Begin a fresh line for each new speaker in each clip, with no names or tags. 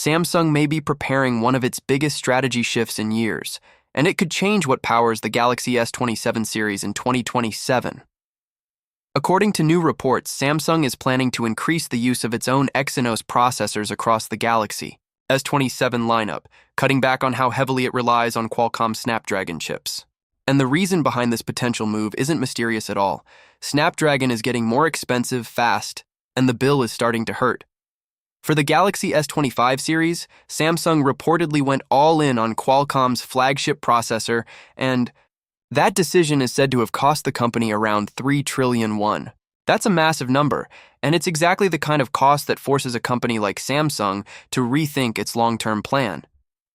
Samsung may be preparing one of its biggest strategy shifts in years, and it could change what powers the Galaxy S27 series in 2027. According to new reports, Samsung is planning to increase the use of its own Exynos processors across the Galaxy S27 lineup, cutting back on how heavily it relies on Qualcomm Snapdragon chips. And the reason behind this potential move isn't mysterious at all. Snapdragon is getting more expensive fast, and the bill is starting to hurt. For the Galaxy S25 series, Samsung reportedly went all in on Qualcomm's flagship processor, and that decision is said to have cost the company around 3 trillion won. That's a massive number, and it's exactly the kind of cost that forces a company like Samsung to rethink its long-term plan.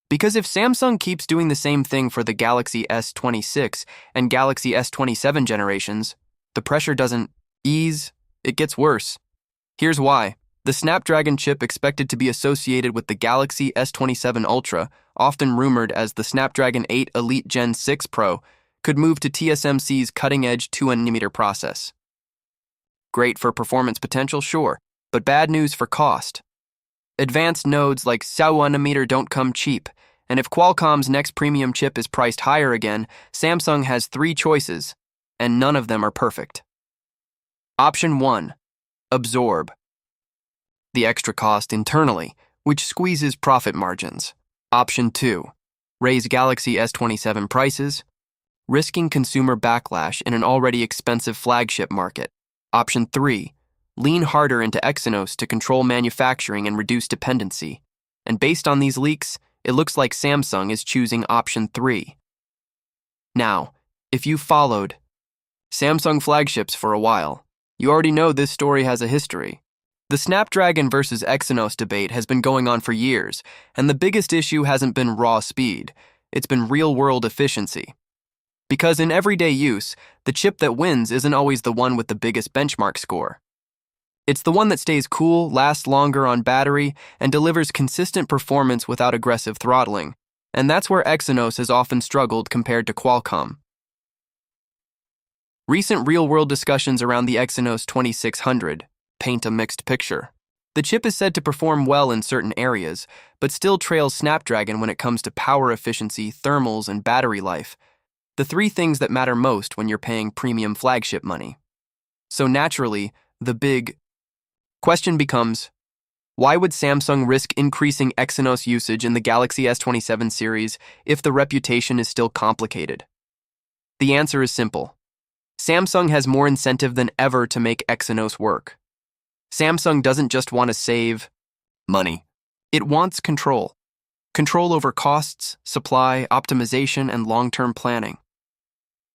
Because if Samsung keeps doing the same thing for the Galaxy S26 and Galaxy S27 generations, the pressure doesn't ease, it gets worse. Here's why. The Snapdragon chip expected to be associated with the Galaxy S27 Ultra, often rumored as the Snapdragon 8 Elite Gen 6 Pro, could move to TSMC's cutting-edge 2nm process. Great for performance potential, sure, but bad news for cost. Advanced nodes like 2nm don't come cheap, and if Qualcomm's next premium chip is priced higher again, Samsung has 3 choices, and none of them are perfect. Option 1. Absorb the extra cost internally, which squeezes profit margins. Option 2. Raise Galaxy S27 prices, risking consumer backlash in an already expensive flagship market. Option 3. Lean harder into Exynos to control manufacturing and reduce dependency. And based on these leaks, it looks like Samsung is choosing option 3. Now, if you've followed Samsung flagships for a while, you already know this story has a history. The Snapdragon versus Exynos debate has been going on for years, and the biggest issue hasn't been raw speed, it's been real-world efficiency. Because in everyday use, the chip that wins isn't always the one with the biggest benchmark score. It's the one that stays cool, lasts longer on battery, and delivers consistent performance without aggressive throttling, and that's where Exynos has often struggled compared to Qualcomm. Recent real-world discussions around the Exynos 2600 paint a mixed picture. The chip is said to perform well in certain areas, but still trails Snapdragon when it comes to power efficiency, thermals, and battery life, the 3 things that matter most when you're paying premium flagship money. So naturally, the big question becomes, why would Samsung risk increasing Exynos usage in the Galaxy S27 series if the reputation is still complicated? The answer is simple. Samsung has more incentive than ever to make Exynos work. Samsung doesn't just want to save money. It wants control. Control over costs, supply, optimization, and long-term planning.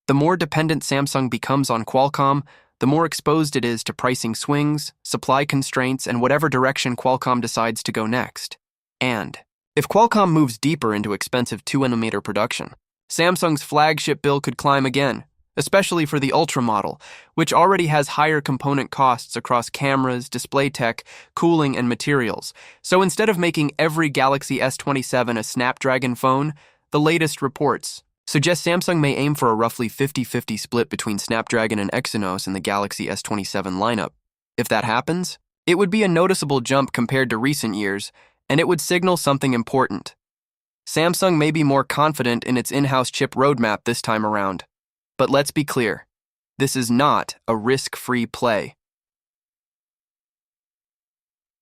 The more dependent Samsung becomes on Qualcomm, the more exposed it is to pricing swings, supply constraints, and whatever direction Qualcomm decides to go next. And if Qualcomm moves deeper into expensive 2nm production, Samsung's flagship bill could climb again, especially for the Ultra model, which already has higher component costs across cameras, display tech, cooling, and materials. So instead of making every Galaxy S27 a Snapdragon phone, the latest reports suggest Samsung may aim for a roughly 50-50 split between Snapdragon and Exynos in the Galaxy S27 lineup. If that happens, it would be a noticeable jump compared to recent years, and it would signal something important. Samsung may be more confident in its in-house chip roadmap this time around. But let's be clear, this is not a risk-free play.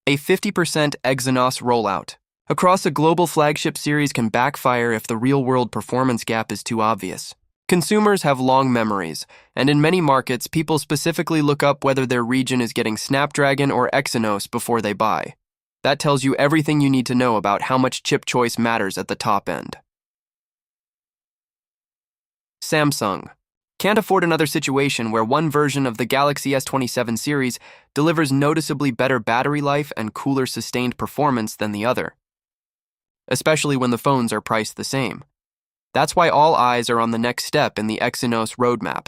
A 50% Exynos rollout across a global flagship series can backfire if the real-world performance gap is too obvious. Consumers have long memories, and in many markets, people specifically look up whether their region is getting Snapdragon or Exynos before they buy. That tells you everything you need to know about how much chip choice matters at the top end. Samsung can't afford another situation where one version of the Galaxy S27 series delivers noticeably better battery life and cooler sustained performance than the other, especially when the phones are priced the same. That's why all eyes are on the next step in the Exynos roadmap,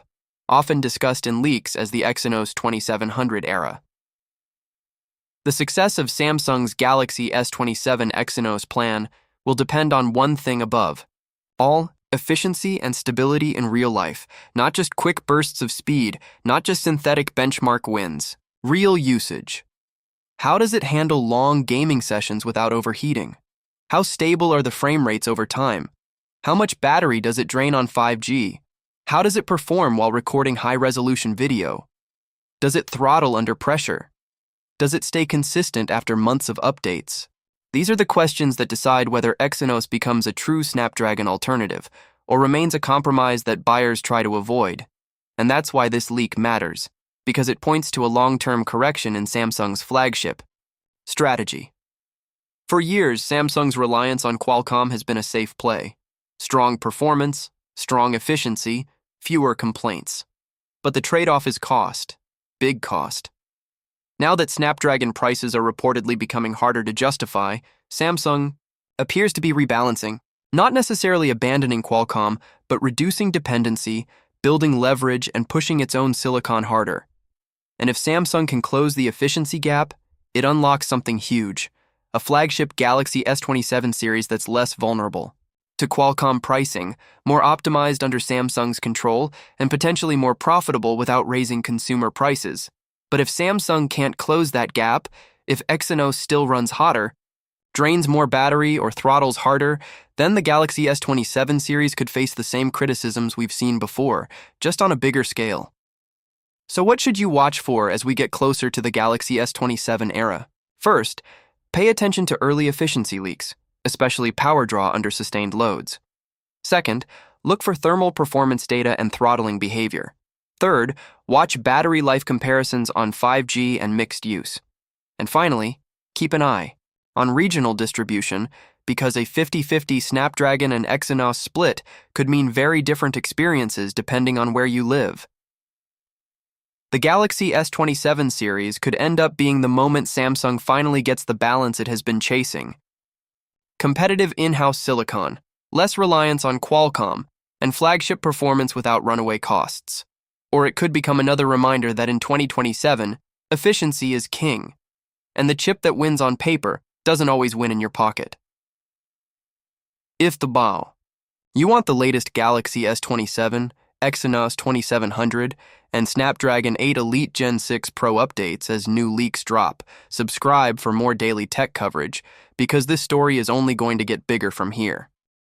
often discussed in leaks as the Exynos 2700 era. The success of Samsung's Galaxy S27 Exynos plan will depend on one thing above all: efficiency and stability in real life, not just quick bursts of speed, not just synthetic benchmark wins, real usage. How does it handle long gaming sessions without overheating? How stable are the frame rates over time? How much battery does it drain on 5G? How does it perform while recording high-resolution video? Does it throttle under pressure? Does it stay consistent after months of updates? These are the questions that decide whether Exynos becomes a true Snapdragon alternative or remains a compromise that buyers try to avoid. And that's why this leak matters, because it points to a long-term correction in Samsung's flagship strategy. For years, Samsung's reliance on Qualcomm has been a safe play. Strong performance, strong efficiency, fewer complaints. But the trade-off is cost, big cost. Now that Snapdragon prices are reportedly becoming harder to justify, Samsung appears to be rebalancing, not necessarily abandoning Qualcomm, but reducing dependency, building leverage, and pushing its own silicon harder. And if Samsung can close the efficiency gap, it unlocks something huge, a flagship Galaxy S27 series that's less vulnerable to Qualcomm pricing, more optimized under Samsung's control, and potentially more profitable without raising consumer prices. But if Samsung can't close that gap, if Exynos still runs hotter, drains more battery, or throttles harder, then the Galaxy S27 series could face the same criticisms we've seen before, just on a bigger scale. So what should you watch for as we get closer to the Galaxy S27 era? First, pay attention to early efficiency leaks, especially power draw under sustained loads. Second, look for thermal performance data and throttling behavior. Third, watch battery life comparisons on 5G and mixed use. And finally, keep an eye on regional distribution, because a 50-50 Snapdragon and Exynos split could mean very different experiences depending on where you live. The Galaxy S27 series could end up being the moment Samsung finally gets the balance it has been chasing. Competitive in-house silicon, less reliance on Qualcomm, and flagship performance without runaway costs. Or it could become another reminder that in 2027, efficiency is king, and the chip that wins on paper doesn't always win in your pocket. If the bow. You want the latest Galaxy S27, Exynos 2700, and Snapdragon 8 Elite Gen 6 Pro updates as new leaks drop. Subscribe for more daily tech coverage, because this story is only going to get bigger from here.